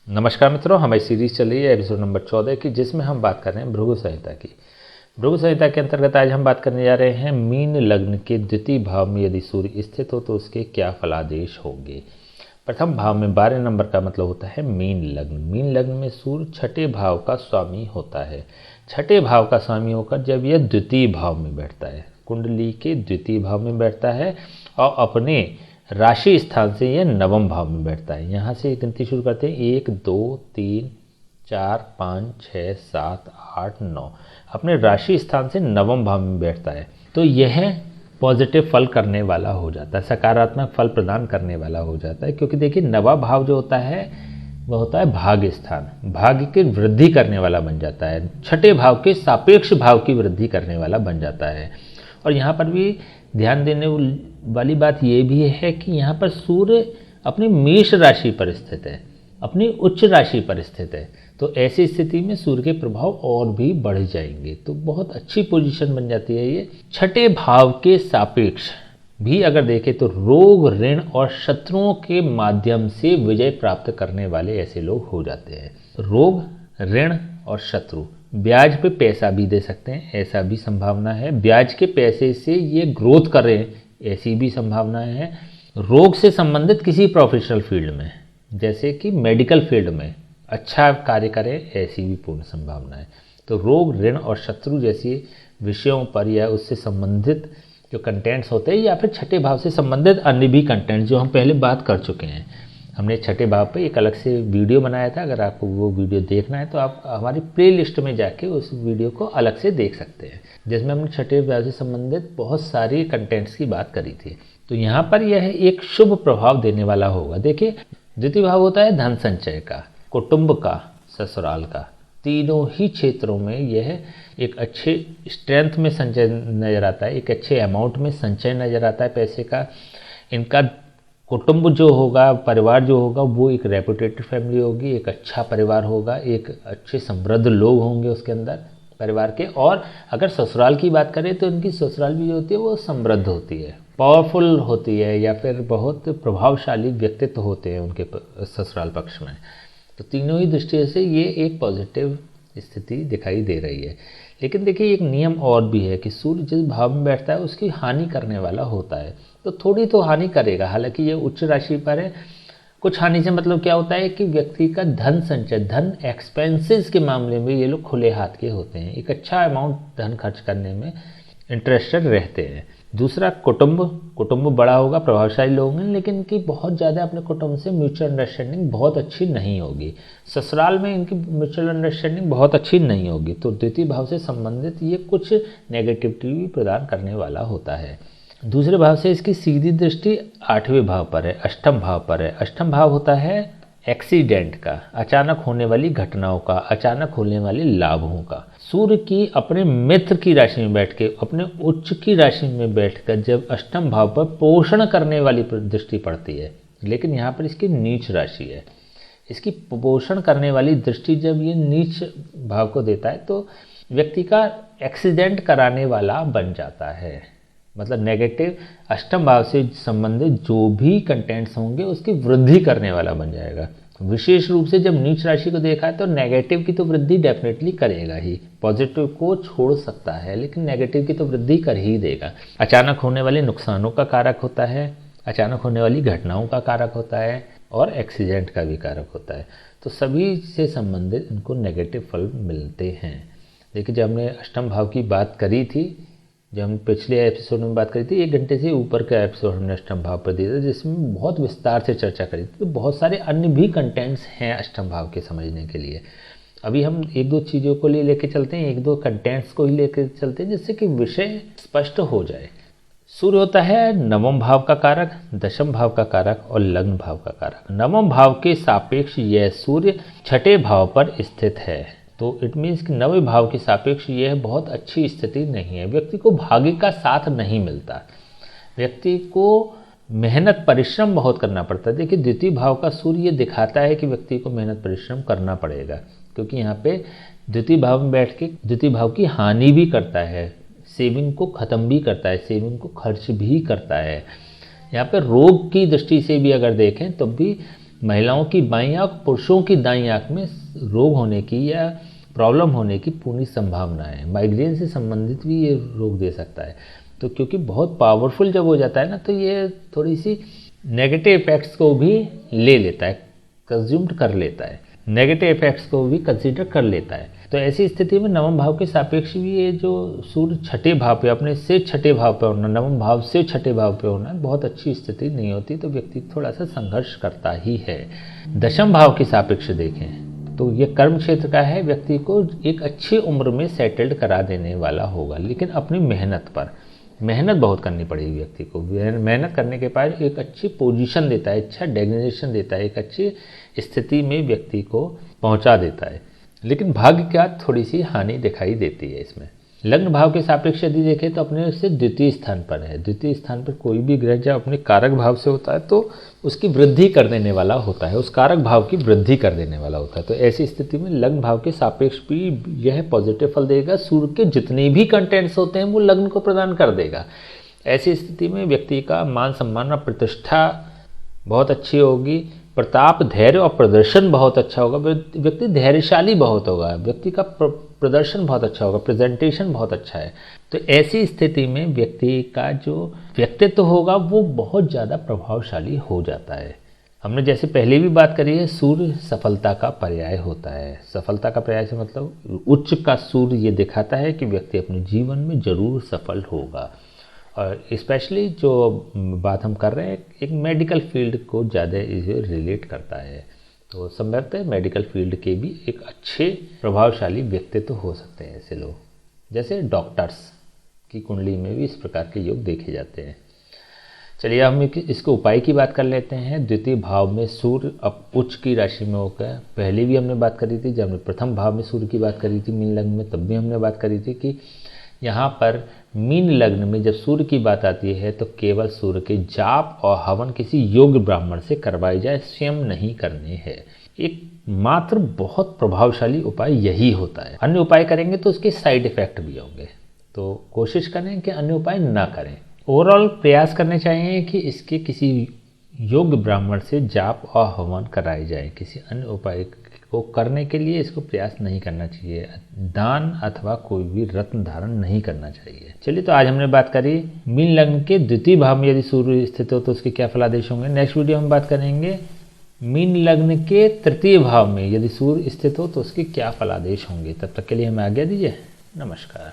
नमस्कार मित्रों, हमारी सीरीज चल रही है एपिसोड नंबर 14 की, जिसमें हम बात कर रहे हैं भृगु संहिता की। भृगु संहिता के अंतर्गत आज हम बात करने जा रहे हैं मीन लग्न के द्वितीय भाव में यदि सूर्य स्थित हो तो उसके क्या फलादेश होंगे। प्रथम भाव में 12 नंबर का मतलब होता है मीन लग्न। मीन लग्न में सूर्य छठे भाव का स्वामी होता है। छठे भाव का स्वामी होकर जब यह द्वितीय भाव में बैठता है, कुंडली के द्वितीय भाव में बैठता है और अपने राशि स्थान से यह नवम भाव में बैठता है। यहाँ से गिनती शुरू करते हैं, 1 2 3 4 5 6 7 8 9, अपने राशि स्थान से नवम भाव में बैठता है। तो यह पॉजिटिव फल करने वाला हो जाता है, सकारात्मक फल प्रदान करने वाला हो जाता है। क्योंकि देखिए, नवा भाव जो होता है वह होता है भाग्य स्थान, भाग्य की वृद्धि करने वाला बन जाता है, छठे भाव के सापेक्ष भाव की वृद्धि करने वाला बन जाता है। और यहाँ पर भी ध्यान देने वाली बात यह भी है कि यहाँ पर सूर्य अपनी मेष राशि पर स्थित है, अपनी उच्च राशि पर स्थित है। तो ऐसी स्थिति में सूर्य के प्रभाव और भी बढ़ जाएंगे, तो बहुत अच्छी पोजीशन बन जाती है ये। छठे भाव के सापेक्ष भी अगर देखें तो रोग, ऋण और शत्रुओं के माध्यम से विजय प्राप्त करने वाले ऐसे लोग हो जाते हैं। रोग, ऋण और शत्रु, ब्याज पे पैसा भी दे सकते हैं, ऐसा भी संभावना है। ब्याज के पैसे से ये ग्रोथ करें, ऐसी भी संभावना है। रोग से संबंधित किसी प्रोफेशनल फील्ड में, जैसे कि मेडिकल फील्ड में अच्छा कार्य करें, ऐसी भी पूर्ण संभावना है। तो रोग, ऋण और शत्रु जैसी विषयों पर या उससे संबंधित जो कंटेंट्स होते हैं, या फिर छठे भाव से संबंधित अन्य भी कंटेंट जो हम पहले बात कर चुके हैं। हमने छठे भाव पे एक अलग से वीडियो बनाया था, अगर आपको वो वीडियो देखना है तो आप हमारी प्लेलिस्ट में जाके उस वीडियो को अलग से देख सकते हैं, जिसमें हमने छठे भाव से संबंधित बहुत सारी कंटेंट्स की बात करी थी। तो यहाँ पर यह एक शुभ प्रभाव देने वाला होगा। देखिए, द्वितीय भाव होता है धन संचय का, कुटुंब का, ससुराल का। तीनों ही क्षेत्रों में यह एक अच्छे स्ट्रेंथ में संचय नजर आता है, एक अच्छे अमाउंट में संचय नजर आता है पैसे का। इनका कुटुंब जो होगा, परिवार जो होगा, वो एक रेपुटेटेड फैमिली होगी, एक अच्छा परिवार होगा, एक अच्छे समृद्ध लोग होंगे उसके अंदर परिवार के। और अगर ससुराल की बात करें तो इनकी ससुराल भी जो होती है वो समृद्ध होती है, पावरफुल होती है, या फिर बहुत प्रभावशाली व्यक्तित्व होते हैं उनके ससुराल पक्ष में। तो तीनों ही दृष्टियों से ये एक पॉजिटिव स्थिति दिखाई दे रही है। लेकिन देखिए, एक नियम और भी है कि सूर्य जिस भाव में बैठता है उसकी हानि करने वाला होता है। तो थोड़ी तो हानि करेगा, हालांकि ये उच्च राशि पर है। कुछ हानि से मतलब क्या होता है कि व्यक्ति का धन संचय, धन एक्सपेंसेस के मामले में ये लोग खुले हाथ के होते हैं, एक अच्छा अमाउंट धन खर्च करने में इंटरेस्टेड रहते हैं। दूसरा, कुटुंब बड़ा होगा, प्रभावशाली लोग हैं, लेकिन इनकी बहुत ज़्यादा अपने कुटुंब से म्यूचुअल अंडरस्टैंडिंग बहुत अच्छी नहीं होगी। ससुराल में इनकी म्यूचुअल अंडरस्टैंडिंग बहुत अच्छी नहीं होगी। तो द्वितीय भाव से संबंधित ये कुछ नेगेटिविटी भी प्रदान करने वाला होता है। दूसरे भाव से इसकी सीधी दृष्टि 8वें भाव पर है, अष्टम भाव पर है। अष्टम भाव होता है एक्सीडेंट का, अचानक होने वाली घटनाओं का, अचानक होने वाले लाभों का। सूर्य की अपने मित्र की राशि में बैठ के, अपने उच्च की राशि में बैठकर जब अष्टम भाव पर पोषण करने वाली दृष्टि पड़ती है, लेकिन यहाँ पर इसकी नीच राशि है, इसकी पोषण करने वाली दृष्टि जब ये नीच भाव को देता है तो व्यक्ति का एक्सीडेंट कराने वाला बन जाता है। मतलब नेगेटिव अष्टम भाव से संबंधित जो भी कंटेंट्स होंगे उसकी वृद्धि करने वाला बन जाएगा। विशेष रूप से जब नीच राशि को देखा है तो नेगेटिव की तो वृद्धि डेफिनेटली करेगा ही, पॉजिटिव को छोड़ सकता है लेकिन नेगेटिव की तो वृद्धि कर ही देगा। अचानक होने वाले नुकसानों का कारक होता है, अचानक होने वाली घटनाओं का कारक होता है, और एक्सीडेंट का भी कारक होता है। तो सभी से संबंधित इनको नेगेटिव फल मिलते हैं। देखिए, जब हमने अष्टम भाव की बात करी थी, जब हम पिछले एपिसोड में बात करी थी, 1 घंटे से ऊपर का एपिसोड हमने अष्टम भाव पर दिया था, जिसमें बहुत विस्तार से चर्चा करी थी। तो बहुत सारे अन्य भी कंटेंट्स हैं अष्टम भाव के समझने के लिए। अभी हम 1-2 चीज़ों को लेके चलते हैं, 1-2 कंटेंट्स को ही लेकर चलते हैं, जिससे कि विषय स्पष्ट हो जाए। सूर्य होता है नवम भाव का कारक, दशम भाव का कारक और लग्न भाव का कारक। नवम भाव के सापेक्ष यह सूर्य छठे भाव पर स्थित है। तो इट मीन्स कि नवें भाव के सापेक्ष यह बहुत अच्छी स्थिति नहीं है। व्यक्ति को भाग्य का साथ नहीं मिलता, व्यक्ति को मेहनत परिश्रम बहुत करना पड़ता है। देखिए, द्वितीय भाव का सूर्य ये दिखाता है कि व्यक्ति को मेहनत परिश्रम करना पड़ेगा, क्योंकि यहाँ पे द्वितीय भाव में बैठ के द्वितीय भाव की हानि भी करता है, सेविंग को ख़त्म भी करता है, सेविंग को खर्च भी करता है। यहाँ पे रोग की दृष्टि से भी अगर देखें तो भी महिलाओं की बाईं आंख, पुरुषों की दाईं आंख में रोग होने की या प्रॉब्लम होने की पूरी संभावना है। माइग्रेन से संबंधित भी ये रोग दे सकता है। तो क्योंकि बहुत पावरफुल जब हो जाता है ना, तो ये थोड़ी सी नेगेटिव इफेक्ट्स को भी ले लेता है, कंज्यूम्ड कर लेता है, नेगेटिव इफेक्ट्स को भी कंसीडर कर लेता है। तो ऐसी स्थिति में नवम भाव के सापेक्ष भी ये जो सूर्य छठे भाव पे, अपने से छठे भाव पे होना, नवम भाव से छठे भाव पे होना बहुत अच्छी स्थिति नहीं होती। तो व्यक्ति थोड़ा सा संघर्ष करता ही है। दशम भाव के सापेक्ष देखें तो ये कर्म क्षेत्र का है, व्यक्ति को एक अच्छी उम्र में सेटल्ड करा देने वाला होगा, लेकिन अपनी मेहनत पर, मेहनत बहुत करनी पड़ेगी व्यक्ति को। मेहनत करने के बाद एक अच्छी पोजीशन देता है, अच्छा डेग्नेशन देता है, एक अच्छी स्थिति में व्यक्ति को पहुंचा देता है। लेकिन भाग्य का थोड़ी सी हानि दिखाई देती है इसमें। लग्न भाव के सापेक्ष यदि देखें तो अपने से द्वितीय स्थान पर है। द्वितीय स्थान पर कोई भी ग्रह जब अपने कारक भाव से होता है तो उसकी वृद्धि कर देने वाला होता है, उस कारक भाव की वृद्धि कर देने वाला होता है। तो ऐसी स्थिति में लग्न भाव के सापेक्ष भी यह पॉजिटिव फल देगा। सूर्य के जितने भी कंटेंट्स होते हैं वो लग्न को प्रदान कर देगा। ऐसी स्थिति में व्यक्ति का मान सम्मान और प्रतिष्ठा बहुत अच्छी होगी, प्रताप, धैर्य और प्रदर्शन बहुत अच्छा होगा। व्यक्ति धैर्यशाली बहुत होगा, व्यक्ति का प्रदर्शन बहुत अच्छा होगा, प्रेजेंटेशन बहुत अच्छा है। तो ऐसी स्थिति में व्यक्ति का जो व्यक्तित्व होगा वो बहुत ज़्यादा प्रभावशाली हो जाता है। हमने जैसे पहले भी बात करी है, सूर्य सफलता का पर्याय होता है। सफलता का पर्याय से मतलब उच्च का सूर्य ये दिखाता है कि व्यक्ति अपने जीवन में जरूर सफल होगा। और स्पेशली जो बात हम कर रहे हैं एक मेडिकल फील्ड को ज़्यादा इसे रिलेट करता है। तो संभवतः मेडिकल फील्ड के भी एक अच्छे प्रभावशाली व्यक्तित्व हो सकते हैं ऐसे लोग। जैसे डॉक्टर्स की कुंडली में भी इस प्रकार के योग देखे जाते हैं। चलिए हम इसके उपाय की बात कर लेते हैं। द्वितीय भाव में सूर्य अब उच्च की राशि में होकर, पहले भी हमने बात करी थी जब हमने प्रथम भाव में सूर्य की बात करी थी मीन लग्न में, तब भी हमने बात करी थी कि यहाँ पर मीन लग्न में जब सूर्य की बात आती है तो केवल सूर्य के जाप और हवन किसी योग्य ब्राह्मण से करवाई जाए, स्वयं नहीं करने हैं। एक मात्र बहुत प्रभावशाली उपाय यही होता है। अन्य उपाय करेंगे तो उसके साइड इफेक्ट भी होंगे, तो कोशिश करें कि अन्य उपाय ना करें। ओवरऑल प्रयास करने चाहिए कि इसके किसी योग्य ब्राह्मण से जाप और हवन कराए जाए। किसी अन्य उपाय को करने के लिए इसको प्रयास नहीं करना चाहिए। दान अथवा कोई भी रत्न धारण नहीं करना चाहिए। चलिए, तो आज हमने बात करी मीन लग्न के द्वितीय भाव में यदि सूर्य स्थित हो तो उसके क्या फलादेश होंगे। नेक्स्ट वीडियो में बात करेंगे मीन लग्न के तृतीय भाव में यदि सूर्य स्थित हो तो उसके क्या फलादेश होंगे। तब तक के लिए हमें आज्ञा दीजिए। नमस्कार।